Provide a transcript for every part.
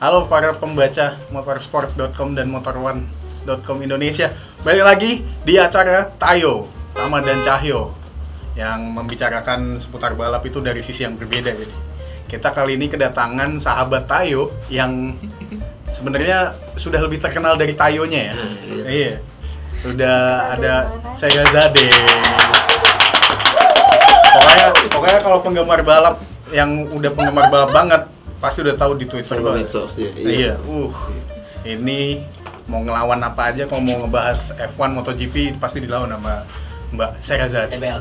Halo para pembaca motorsport.com dan motorone.com Indonesia. Balik lagi di acara Tayo, Tama dan Cahyo, yang membicarakan seputar balap itu dari sisi yang berbeda. Jadi kita kali ini kedatangan sahabat Tayo yang sebenarnya sudah lebih terkenal dari Tayonya ya. Iya. Sudah ada Sega Zade. Pokoknya kalau penggemar balap yang udah penggemar balap banget pasti udah tahu di Twitter banget. Iya. Ini mau ngelawan apa aja, kalau mau ngebahas F1 MotoGP pasti dilawan sama Mbak Sherazade. TBL.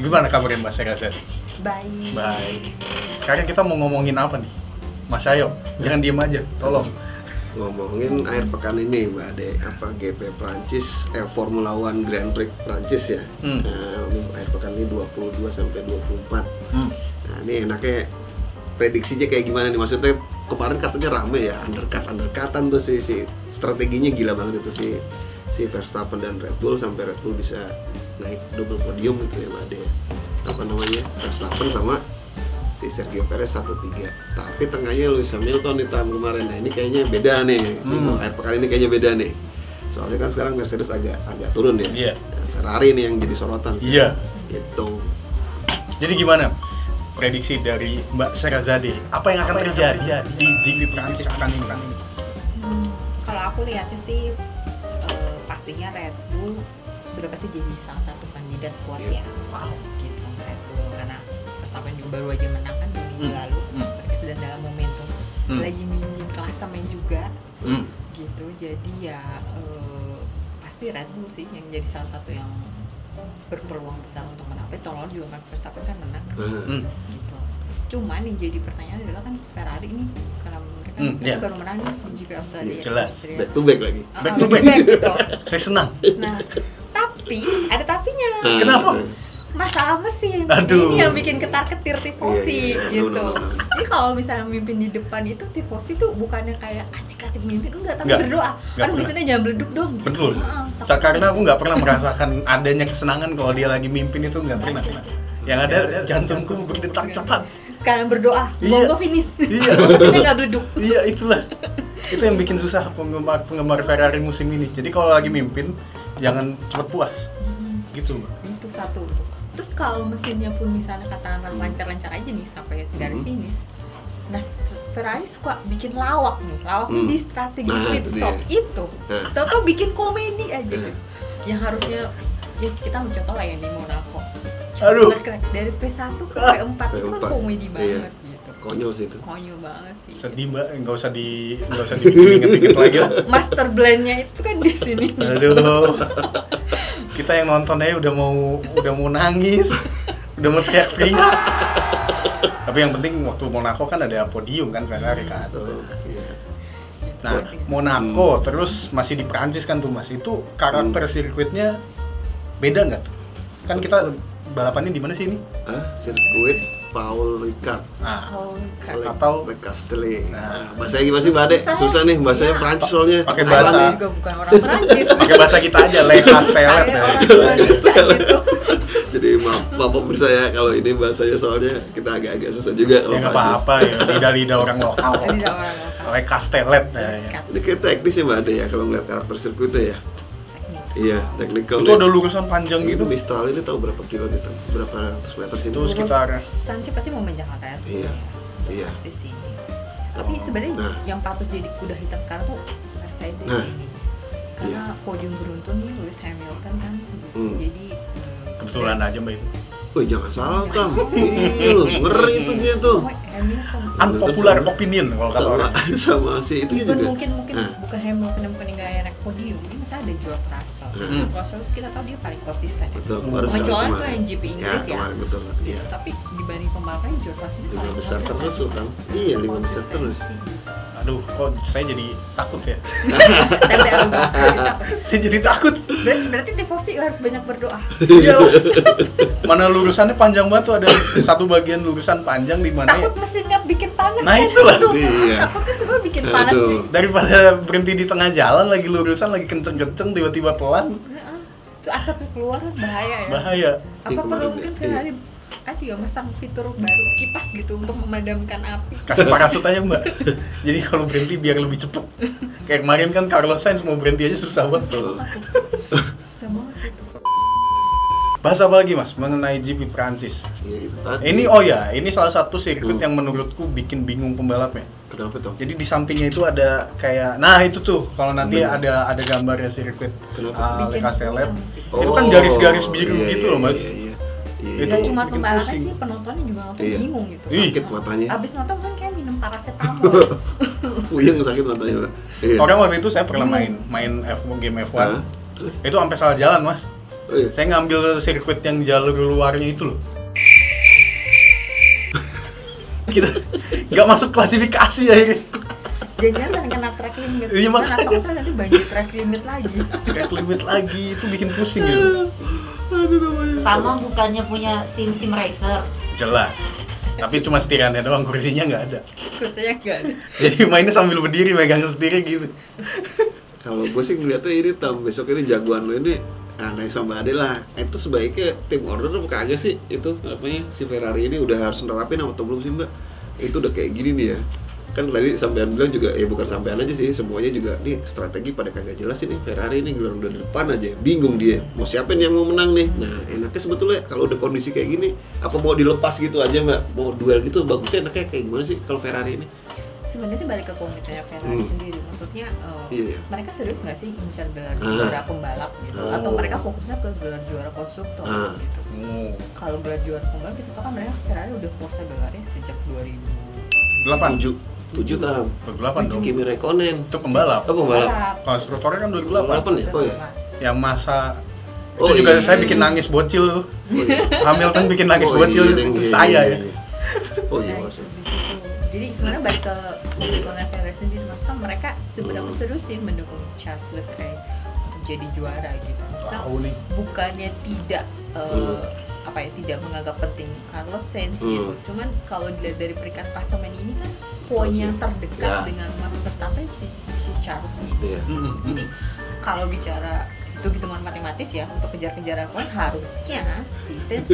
Gimana kabarnya Mbak Sherazade? Baik. Sekarang kita mau ngomongin apa nih? Mas Ayo, jangan diem aja, tolong. Ngomongin akhir pekan ini Mbak Ade, GP Prancis, Formula One Grand Prix Prancis ya. Akhir pekan ini 22 sampai 24. Nah, ini enaknya prediksinya kayak gimana nih? Maksudnya kemarin katanya rame ya, undercutan tuh si strateginya gila banget itu si Verstappen dan Red Bull, sampai Red Bull bisa naik double podium gitu ya Mbak Ade. Apa namanya? Verstappen sama si Sergio Perez 1-3. Tapi tengahnya Lewis Hamilton di tahun kemarin. Nah, ini kayaknya beda nih. Akhir pekan ini kayaknya beda nih. Soalnya kan sekarang Mercedes agak turun ya. Iya. Nah, Ferrari nih yang jadi sorotan. Iya. Gitu. Jadi gimana prediksi dari Mbak Sherazade? Apa yang akan terjadi di GP Prancis pekan ini? Kalau aku lihatnya sih pastinya Red Bull sudah pasti jadi salah satu kandidat kuat ya. Wow. Gitu Red Bull, karena Verstappen juga baru aja menang kan 2 minggu lalu. Mereka sedang dalam momentum lagi mimpin klasemen juga. Gitu. Jadi ya pasti Red Bull sih yang jadi salah satu yang berpeluang besar untuk menang. Tahun lalu juga Max Verstappen kan menang. Gitu. Cuman yang jadi pertanyaan adalah kan Ferrari ini, karena mereka baru menang nih di GP Australia. Jelas. Back to back lagi. Back to back. Gitu. Saya senang. Nah, tapi ada tapinya. Kenapa? Masalah mesin. Aduh. Ini yang bikin ketar-ketir tifosi Iya. gitu. No. Jadi kalau misalnya mimpin di depan itu tifosi tuh bukannya kayak asik-asik mimpin, enggak, tapi Enggak. berdoa. Enggak Kan biasanya jangan beleduk dong. Gitu. Betul. Karena aku nggak pernah merasakan adanya kesenangan kalau dia lagi mimpin, itu nggak pernah. Yang ada jantungku berdetak cepat. Sekarang berdoa, Iya. mau finish. Iya. Mesinnya nggak beleduk. Iya, itulah. Itu yang bikin susah penggemar Ferrari musim ini. Jadi kalau lagi mimpin jangan cepat puas. Gitu, Mbak. Itu satu. Terus kalau mesinnya pun misalnya katakanlah lancar-lancar aja nih sampai garis finish. Nah, Ferrari suka bikin lawak di strategi pit stop itu. Atau bikin komedi aja. Yang harusnya ya kita mencontoh lah yang di Monaco. Aduh. Dari P1 ke P4 itu kan komedi banget gitu. Konyol sih itu. Konyol banget sih. Sedih, Mbak, nggak usah diinget-inget lagi lah. Master blend-nya itu kan di sini. Aduh. Kita yang nonton aja udah mau nangis, udah mau teriak-teriak. Tapi yang penting waktu Monaco kan ada podium kan Ferrari kan. Iya. Nah, Monaco terus masih di Prancis kan tuh Mas. Itu karakter sirkuitnya beda nggak tuh? Kan kita balapannya di mana sih ini? Sirkuit Paul Ricard. Atau Le Castellet. Nah, bahasanya gimana sih Mbak Ade? Susah nih bahasanya Prancis soalnya. Pakai Salah bahasa. nih. Juga bukan orang Perancis. pakai bahasa kita aja, Le Castellet. Saya orang Indonesia gitu. Jadi maaf pemirsa ya kalau ini bahasanya, soalnya kita agak susah juga kalau Ya nggak Prancis. apa-apa ya, lidah-lidah orang lokal. Tidak orang lokal. Le Castellet. Ya. Ini kayak teknis ya Mbak Ade ya kalau ngeliat karakter sirkuitnya ya. Iya, technical. Itu ada lurusan panjang gitu. Mistral ini tahu berapa kilo gitu? Berapa ratus meter sih? Itu sekitar Sanci pasti mau menjaga Red Bull. Iya. Iya. Pasti sih. Tapi sebenarnya yang patut jadi kuda hitam sekarang tuh Mercedes ini. Karena podium beruntun nih Lewis Hamilton kan. Jadi kebetulan aja Mbak itu. Wih, jangan salah Kang. Ih, lu ngeri itu dia tuh. Hamilton. Unpopular opinion kalau kata orang. Sama si itu Even juga. mungkin bukan Hamilton yang paling gaya naik podium, ini misalnya ada George Russell. Russell kita tahu dia paling konsisten ya. Betul, baru sekali Kecuali tuh kemarin. yang GP Inggris ya. Kemarin betul. Iya. Tapi dibanding pembalapnya George Russell itu 5 paling besar konsisten. terus tuh Kang. Iya, 5 besar terus. Aduh, kok saya jadi takut ya. TBL. Saya jadi takut. Berarti tifosi harus banyak berdoa. Iya. Mana lurusannya panjang banget tuh, ada satu bagian lurusan panjang di mana. Takut mesinnya bikin panas. Nah, itulah. Iya. Takutnya semua bikin panas. Aduh. nih. Daripada berhenti di tengah jalan lagi lurusan lagi kenceng-kenceng tiba-tiba pelan, Nah, tuh asapnya keluar bahaya ya. bahaya. Apa perlu mungkin Ferrari ya masang fitur baru kipas gitu untuk memadamkan api. Kasih parasut aja Mbak. Jadi kalau berhenti biar lebih cepet. Kayak kemarin kan Carlos Sainz mau berhenti aja susah banget. Susah banget itu. Bahas apa lagi Mas mengenai GP Prancis? Ya, itu tadi. Ini salah satu sirkuit yang menurutku bikin bingung pembalapnya. Kenapa tuh? Jadi di sampingnya itu ada kayak, nah itu tuh kalau nanti ada gambarnya sirkuit Le Castellet. Itu kan garis-garis biru gitu loh Mas. Itu cuma pembalapnya sih, penontonnya juga nonton bingung gitu. Sakit matanya. Abis nonton kan kayak minum paracetamol. Puyeng sakit matanya Mbak. Orang waktu itu saya pernah main game F1. Itu sampai salah jalan Mas. Saya ngambil sirkuit yang jalur luarnya itu loh. Kita nggak masuk klasifikasi akhirnya. Jangan kena track limit. Iya makanya. Atau nanti banyak track limit lagi. Track limit lagi itu bikin pusing gitu. Sama bukannya punya sim racer. Jelas. Tapi cuma setirannya doang, kursinya nggak ada. Kursinya nggak ada. Jadi mainnya sambil berdiri, megang sendiri gitu. Kalau gue sih ngeliatnya ini besok ini jagoan lo ini aneh sama Ade lah. Itu sebaiknya tim order apa kagak sih? Itu namanya si Ferrari ini udah harus nerapin atau belum sih Mbak? Itu udah kayak gini nih ya. Kan tadi sampean bilang juga, bukan sampean aja sih, semuanya juga nih strategi pada kagak jelas ini. Ferrari ini udah di depan aja, bingung dia mau siapin yang mau menang nih. Nah enaknya sebetulnya kalau udah kondisi kayak gini, apa mau dilepas gitu aja Mbak? Mau duel gitu bagusnya enaknya kayak gimana sih kalau Ferrari ini? Sebenarnya sih balik ke komitmennya Ferrari sendiri, maksudnya mereka serius nggak sih incar gelar juara pembalap gitu, atau mereka fokusnya ke gelar juara konstruktor gitu. Kalau gelar juara pembalap kita tahu kan mereka Ferrari udah kuasa gelarnya sejak 2007 tahun. 2008 dong. Kimi Räikkönen Itu pembalap. Oh pembalap. Konstruktornya kan 2008 ya? Oh ya. Yang masa itu juga saya bikin nangis bocil tuh. Hamilton bikin nangis bocil itu saya ya. Oh iya maksudnya. Jadi sebenarnya balik ke dukungan Ferrari sendiri, maksudnya mereka seberapa serius sih mendukung Charles Leclerc untuk jadi juara gitu. Bukannya tidak tidak menganggap penting Carlos Sainz gitu. Cuman kalau dilihat dari peringkat klasemen ini kan poin yang terdekat dengan Max Verstappen si Charles gitu. Jadi kalau bicara hitung-hitungan matematis ya, untuk kejar-kejaran poin harusnya si Sainz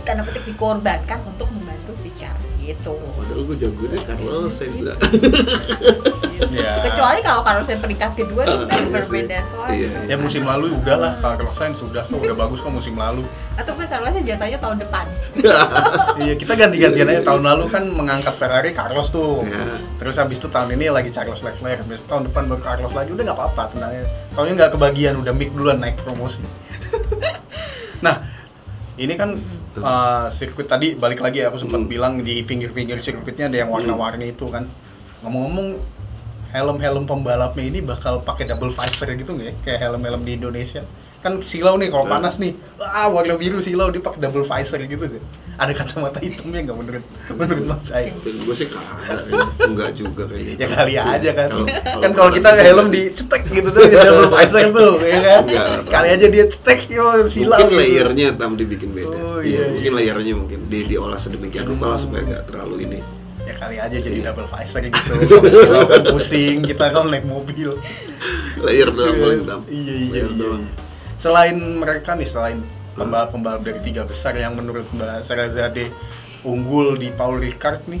tanda petik dikorbankan untuk membantu si Charles gitu. Padahal gue jagonya Carlos Sainz lah. Kecuali kalau Carlos Sainz peringkat kedua itu kan berbeda soalnya. Ya musim lalu udahlah, Carlos Sainz udah bagus kok musim lalu. Ataupun Carlos Sainz jatahnya tahun depan. Iya, kita ganti-gantian aja. Tahun lalu kan mengangkat Ferrari Carlos tuh. Terus habis itu tahun ini lagi Charles Leclerc. Habis tahun depan baru Carlos lagi, udah nggak apa-apa tenangnya. Soalnya nggak kebagian, udah mic duluan naik promosi. Nah, ini kan sirkuit tadi balik lagi aku sempat bilang di pinggir-pinggir sirkuitnya ada yang warna-warni itu kan. Ngomong-ngomong, helm-helm pembalapnya ini bakal pakai double visor gitu nggak ya? Kayak helm-helm di Indonesia. Kan silau nih kalau panas nih, warna biru silau dia pakai double visor gitu deh. Ada kacamata hitamnya nggak menurut Mas saya? Gue sih enggak juga kayaknya. Ya kali aja kan. Kan kalau kita helm dicetek gitu tuh double visor tuh, ya kan? Kali aja dia cetek yo silau. Mungkin layernya dibikin beda. Mungkin layernya diolah sedemikian rupa lah supaya nggak terlalu ini. Ya kali aja jadi double visor gitu. Kalau kan pusing kita kan naik mobil. Layer doang paling hitam. Iya. Selain mereka nih, selain pembalap-pembalap dari tiga besar yang menurut Mbak Sherazade unggul di Paul Ricard nih,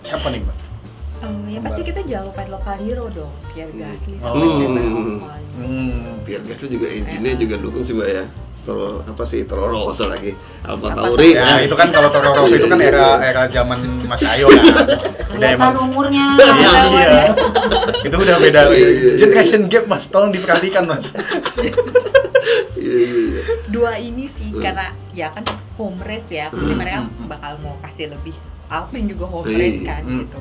siapa nih Mbak? Ya pasti kita jangan lupain lokal hero dong, Pierre Gasly. Pierre Gasly juga engine-nya juga dukung sih Mbak ya. Toro Rosso lagi, Alfa Tauri. Ya itu kan kalau Toro Rosso itu kan era zaman Mas Ayo kan. Udah emang umurnya. Iya. Itu udah beda. Generation gap Mas, tolong diperhatikan Mas. Dua ini sih karena ya kan home race ya, pasti mereka bakal mau kasih lebih. Alpine juga home race kan gitu.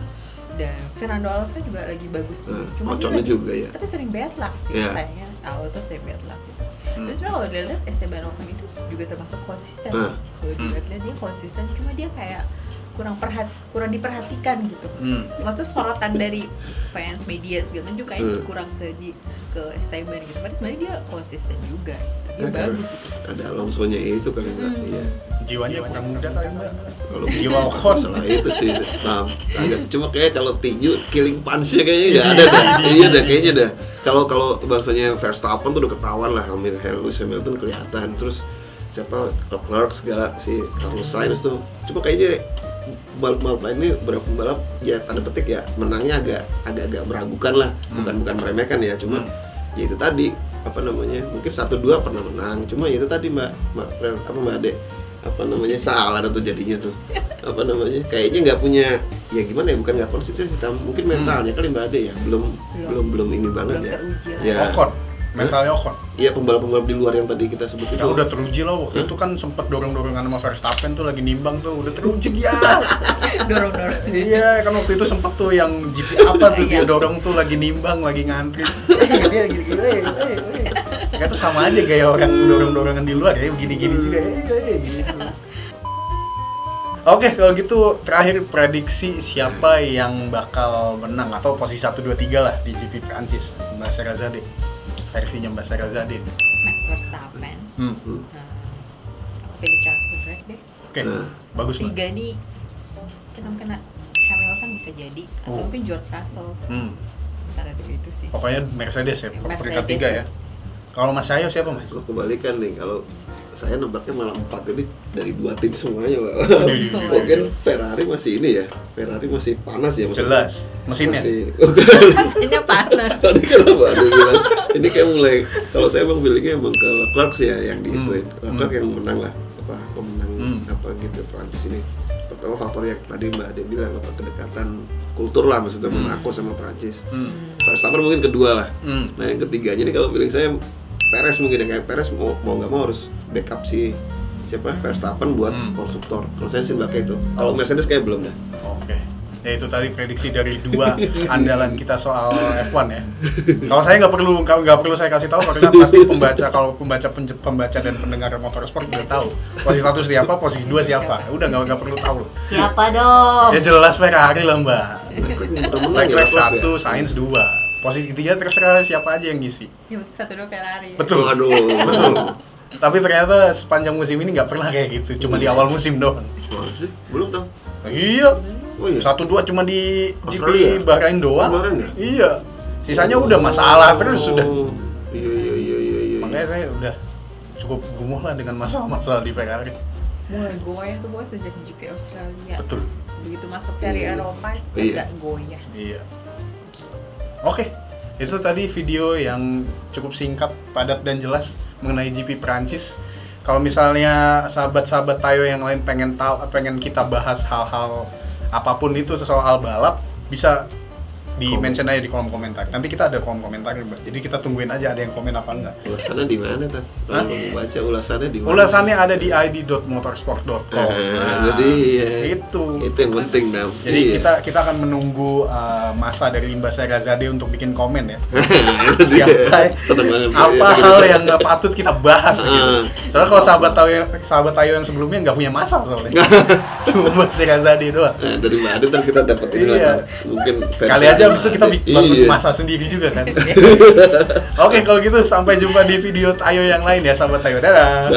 Dan Fernando Alonso juga lagi bagus sih. Cuma dia juga ya. Tapi sering bad luck sih sayangnya. Alonso sering bad luck gitu. Terus sebenarnya kalau dilihat Esteban Ocon itu juga termasuk konsisten. Kalau dilihat dia konsisten, cuma dia kayak kurang diperhatikan gitu. Maksudnya sorotan dari fans media segala juga kayaknya kurang ke Esteban gitu. Padahal sebenarnya dia konsisten juga. Dia bagus gitu. Ada Alonso-nya itu kali Mbak. Iya. Jiwanya kurang muda kali Mbak. Kalau jiwa Ocon salah itu sih. Cuma kayak kalau tinju killing punch-nya kayaknya enggak ada dah. Iya dah kayaknya dah. Kalau bangsanya Verstappen tuh udah ketahuan lah, Lewis Hamilton kelihatan. Terus siapa Leclerc segala si Carlos Sainz tuh. Cuma kayaknya balap ini beberapa pembalap ya tanda petik ya menangnya agak meragukan lah, bukan meremehkan ya, cuma ya itu tadi apa namanya mungkin 1-2 pernah menang, cuma ya itu tadi mbak Ade apa namanya salah tuh jadinya tuh apa namanya kayaknya nggak punya ya gimana ya, bukan nggak konsisten sih, mungkin mentalnya kali mbak Ade ya belum ini banget ya. Ya Ocon, mentalnya Ocon. Iya pembalap di luar yang tadi kita sebut itu. Ya udah teruji lah waktu itu kan sempet dorong-dorongan sama Verstappen tuh lagi nimbang tuh udah teruji dia. Dorong-dorong. Iya kan waktu itu sempet tuh yang GP apa tuh dia dorong tuh lagi nimbang lagi ngantri. Dia gini-gini. Kata sama aja kayak orang dorong-dorongan di luar ya gini-gini juga gitu. Oke, kalau gitu terakhir prediksi siapa yang bakal menang atau posisi 1 2 3 lah di GP Prancis Mbak Sherazade. Versinya Mbak Sherazade. Max Verstappen. Aku pilih Charles Leclerc deh. Oke, bagus Mbak. 3 nih kena Hamilton bisa jadi atau mungkin George Russell. Antara itu sih. Pokoknya Mercedes ya, peringkat 3 ya. Kalau Mas Cahyo siapa Mas? Gue kebalikan nih, kalau saya nebaknya malah 4 ini dari 2 tim semuanya Pak. Mungkin Ferrari masih ini ya, Ferrari masih panas ya maksudnya. Jelas, mesinnya. Mesinnya panas. Tadi kalau Mbak Ade bilang, ini kayak mulai, kalau saya emang feelingnya emang ke Leclerc sih ya yang diituin. Leclerc yang menang lah, pemenang apa gitu Prancis ini. Pertama faktor yang tadi Mbak Ade bilang apa kedekatan kultur lah maksudnya Monaco sama Prancis. Verstappen mungkin kedua lah. Nah yang ketiganya nih kalau feeling saya Perez mungkin ya, kayak Perez mau nggak mau harus backup si siapa Verstappen buat konstruktor. Kalau saya sih pakai itu. Kalau Mercedes kayak belum dah. Oke. Ya itu tadi prediksi dari 2 andalan kita soal F1 ya. Kalau saya nggak perlu saya kasih tahu karena pasti pembaca dan pendengar motorsport udah tahu. Posisi 1 siapa, posisi 2 siapa. Udah nggak perlu tahu. Siapa dong? Ya jelas Ferrari lah Mbak. Leclerc 1, ya. Sainz 2. Posisi 3 terserah siapa aja yang ngisi. Ya berarti 1-2 Ferrari. Betul. Betul. Tapi ternyata sepanjang musim ini nggak pernah kayak gitu, cuma di awal musim doang. Masih? Belum dong. Iya. Oh iya. 1-2 cuma di Australia? GP Bahrain doang. Bahrain ya? Iya. Sisanya udah masalah terus sudah. Iya. Makanya saya udah cukup gumuh lah dengan masalah-masalah di Ferrari. Mulai goyah tuh bos sejak GP Australia. Betul. Begitu masuk seri Eropa Iya. agak goyah. Iya. Oke. Itu tadi video yang cukup singkat, padat dan jelas mengenai GP Prancis. Kalau misalnya sahabat-sahabat Tayo yang lain pengen kita bahas hal-hal apapun itu soal balap, bisa di mention aja di kolom komentar. Nanti kita ada kolom komentar Mbak. Jadi kita tungguin aja ada yang komen apa enggak. Ulasannya di mana Tan? Kalau mau baca ulasannya di mana? Ulasannya ada di id.motorsport.com. Jadi itu yang penting Dam. Jadi kita akan menunggu masa dari Mbak Sherazade untuk bikin komen ya. Seneng banget. Apa hal yang nggak patut kita bahas gitu. Soalnya kalau sahabat Tayo yang sebelumnya nggak punya masa soalnya. Cuma Mbak Sherazade doang. Dari Mbak Ade ntar kita dapat ini lah. Mungkin kali aja abis itu kita bangun masa sendiri juga kan. Oke kalau gitu sampai jumpa di video Tayo yang lain ya sahabat Tayo. Dadah.